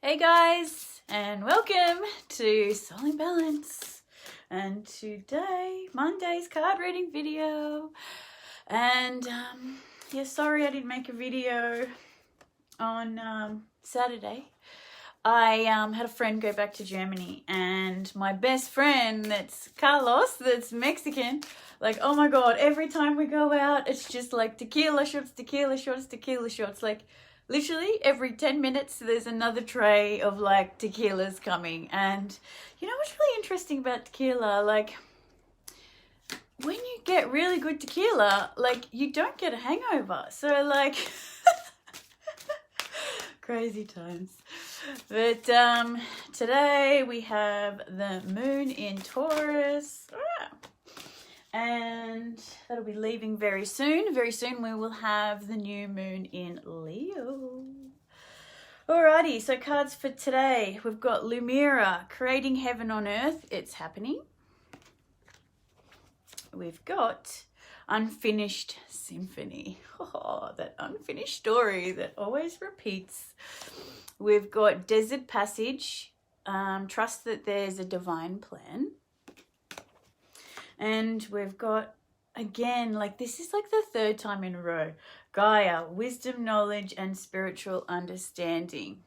Hey guys, and welcome to Soul in Balance. And today, Monday's card reading video. And sorry I didn't make a video on Saturday. I had a friend go back to Germany, and my best friend, that's Carlos, that's Mexican, like, oh my god, every time we go out, it's just like tequila shots, tequila shots, tequila shots. Like, literally every 10 minutes there's another tray of like tequilas coming. And you know what's really interesting about tequila? Like, when you get really good tequila, like, you don't get a hangover. So like crazy times. But today we have the moon in Taurus. And that'll be leaving very soon. Very soon we will have the new moon in Leo. Alrighty, so cards for today. We've got Lumira, creating heaven on earth. It's happening. We've got unfinished symphony. Oh, that unfinished story that always repeats. We've got desert passage. Trust that there's a divine plan. And we've got, again, like, this is like the third time in a row, Gaia, wisdom, knowledge, and spiritual understanding.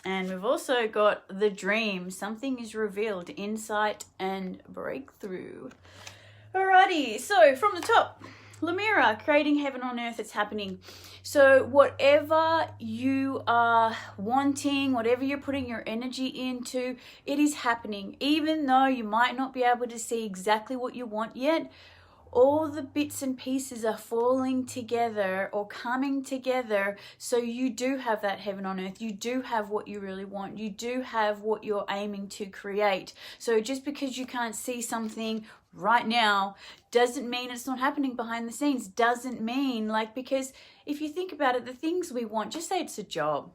And we've also got the dream, something is revealed, insight and breakthrough. Alrighty, so from the top, Lumira, creating heaven on earth, it's happening. So whatever you are wanting, whatever you're putting your energy into, it is happening. Even though you might not be able to see exactly what you want yet, all the bits and pieces are falling together or coming together, so you do have that heaven on earth. You do have what you really want. You do have what you're aiming to create. So just because you can't see something right now doesn't mean it's not happening behind the scenes. Doesn't mean, like, because if you think about it, the things we want, just say it's a job.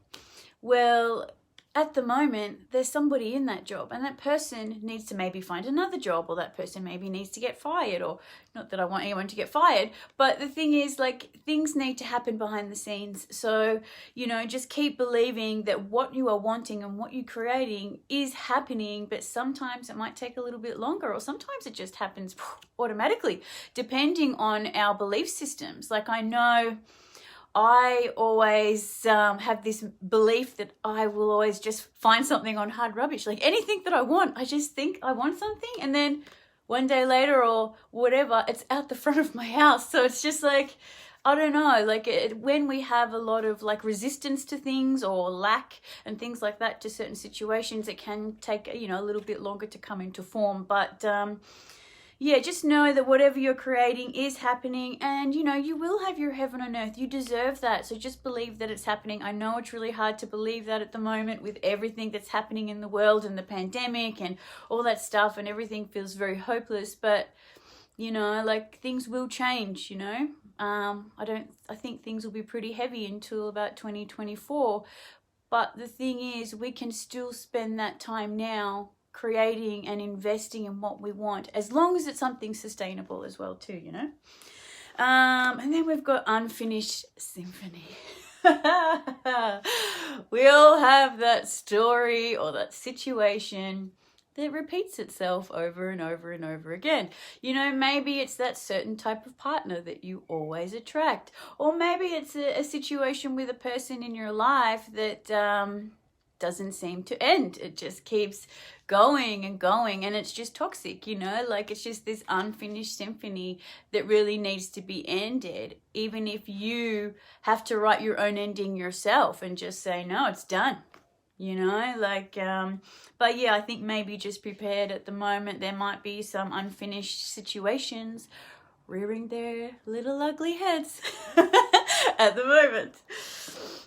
Well, at the moment, there's somebody in that job, and that person needs to maybe find another job, or that person maybe needs to get fired, or not that I want anyone to get fired, but the thing is, like, things need to happen behind the scenes. So, you know, just keep believing that what you are wanting and what you're creating is happening, but sometimes it might take a little bit longer, or sometimes it just happens automatically, depending on our belief systems. Like, I know I always have this belief that I will always just find something on Hard Rubbish. Like, anything that I want, I just think I want something, and then one day later or whatever, it's out the front of my house. So it's just like, I don't know, like, when we have a lot of like resistance to things or lack and things like that to certain situations, it can take, you know, a little bit longer to come into form. But yeah, just know that whatever you're creating is happening, and, you know, you will have your heaven on earth. You deserve that. So just believe that it's happening. I know it's really hard to believe that at the moment with everything that's happening in the world and the pandemic and all that stuff, and everything feels very hopeless, but, you know, like, things will change, you know. I think things will be pretty heavy until about 2024. But the thing is, we can still spend that time now creating and investing in what we want, as long as it's something sustainable as well too, you know. And then we've got unfinished symphony. We all have that story or that situation that repeats itself over and over and over again. You know, maybe it's that certain type of partner that you always attract, or maybe it's a situation with a person in your life that doesn't seem to end. It just keeps going and going, and it's just toxic, you know. Like, it's just this unfinished symphony that really needs to be ended, even if you have to write your own ending yourself and just say, no, it's done, you know. Like, but yeah, I think maybe just prepared at the moment. There might be some unfinished situations rearing their little ugly heads at the moment.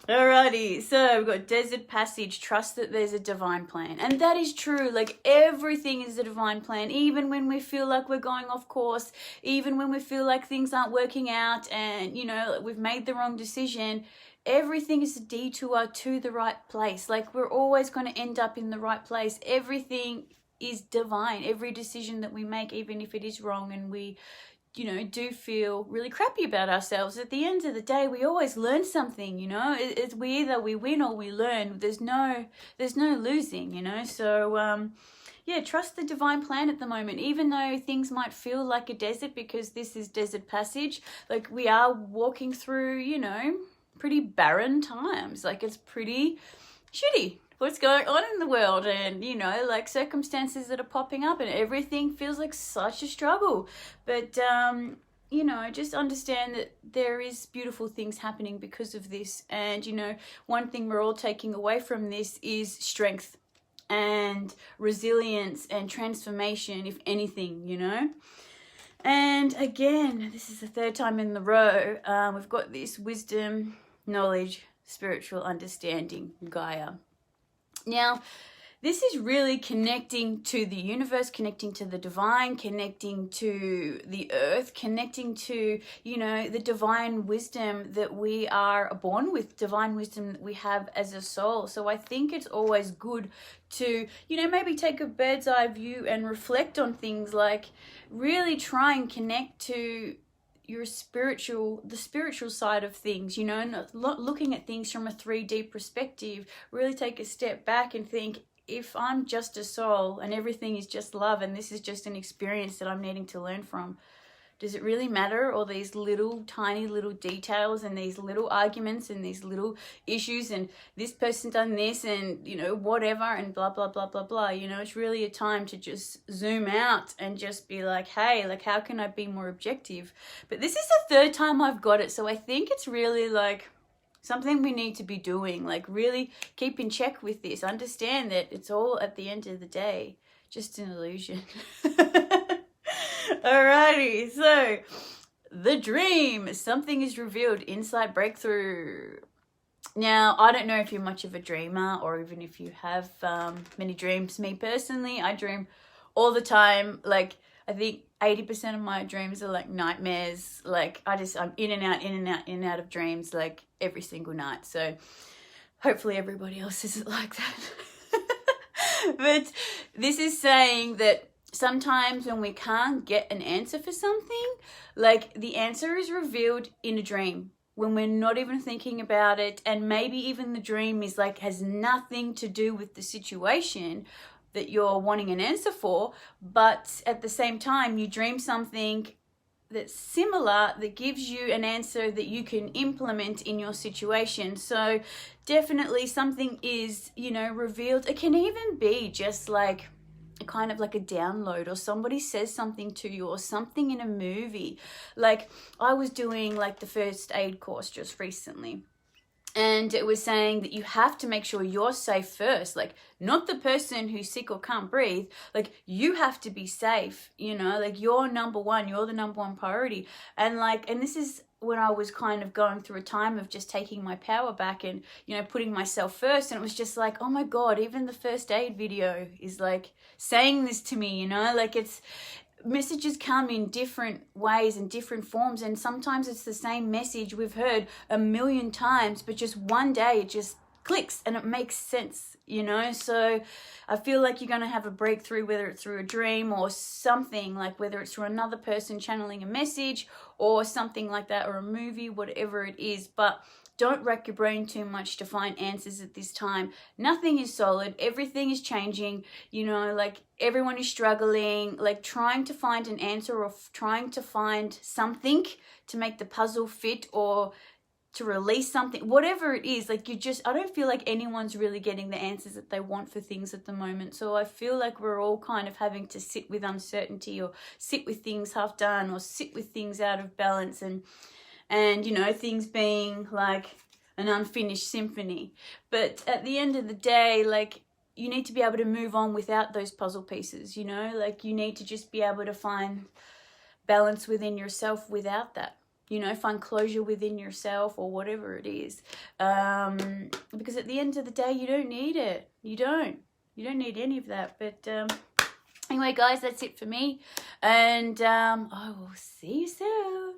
Alrighty, so we've got desert passage, trust that there's a divine plan. And that is true. Like, everything is a divine plan, even when we feel like we're going off course, even when we feel like things aren't working out and, you know, we've made the wrong decision. Everything is a detour to the right place. Like, we're always going to end up in the right place. Everything is divine. Every decision that we make, even if it is wrong and we you know, do feel really crappy about ourselves, at the end of the day, we always learn something, you know. It's we win or we learn. There's no losing, you know. So yeah, trust the divine plan at the moment, even though things might feel like a desert, because this is desert passage. Like, we are walking through, you know, pretty barren times. Like, it's pretty shitty what's going on in the world, and, you know, like, circumstances that are popping up, and everything feels like such a struggle. But you know, just understand that there is beautiful things happening because of this. And, you know, one thing we're all taking away from this is strength and resilience and transformation, if anything, you know. And again, this is the third time in the row, we've got this wisdom, knowledge, spiritual understanding, Gaia. Now, this is really connecting to the universe, connecting to the divine, connecting to the earth, connecting to, you know, the divine wisdom that we are born with, divine wisdom that we have as a soul. So I think it's always good to, you know, maybe take a bird's eye view and reflect on things, like really try and connect to the spiritual side of things, you know, and looking at things from a 3D perspective. Really take a step back and think, if I'm just a soul and everything is just love and this is just an experience that I'm needing to learn from, does it really matter all these little tiny little details and these little arguments and these little issues and this person done this and, you know, whatever and blah blah blah blah blah. You know, it's really a time to just zoom out and just be like, hey, like, how can I be more objective? But this is the third time I've got it, so I think it's really like something we need to be doing. Like, really keep in check with this. Understand that it's all, at the end of the day, just an illusion. Alrighty, so the dream. Something is revealed. Insight breakthrough. Now, I don't know if you're much of a dreamer or even if you have many dreams. Me personally, I dream all the time. Like, I think 80% of my dreams are like nightmares. Like, I'm in and out of dreams, like, every single night. So hopefully everybody else isn't like that. But this is saying that sometimes when we can't get an answer for something, like, the answer is revealed in a dream when we're not even thinking about it, and maybe even the dream is like, has nothing to do with the situation that you're wanting an answer for, but at the same time you dream something that's similar that gives you an answer that you can implement in your situation. So definitely something is, you know, revealed. It can even be just like kind of like a download, or somebody says something to you, or something in a movie. Like, I was doing like the first aid course just recently, and it was saying that you have to make sure you're safe first, like, not the person who's sick or can't breathe. Like, you have to be safe, you know, like, you're number one, you're the number one priority. And like, and this is when I was kind of going through a time of just taking my power back and, you know, putting myself first. And it was just like, oh my God, even the first aid video is like saying this to me, you know, like, it's, messages come in different ways and different forms, and sometimes it's the same message we've heard a million times, but just one day it just clicks and it makes sense, you know. So I feel like you're going to have a breakthrough, whether it's through a dream or something, like whether it's through another person channeling a message or something like that, or a movie, whatever it is. But don't rack your brain too much to find answers at this time. Nothing is solid. Everything is changing. You know, like, everyone is struggling, like, trying to find an answer, or trying to find something to make the puzzle fit, or to release something, whatever it is. Like, I don't feel like anyone's really getting the answers that they want for things at the moment. So I feel like we're all kind of having to sit with uncertainty, or sit with things half done, or sit with things out of balance, and, you know, things being like an unfinished symphony. But at the end of the day, like, you need to be able to move on without those puzzle pieces, you know? Like, you need to just be able to find balance within yourself without that. You know, find closure within yourself, or whatever it is. Because at the end of the day, you don't need it. You don't need any of that. But anyway, guys, that's it for me. And I will see you soon.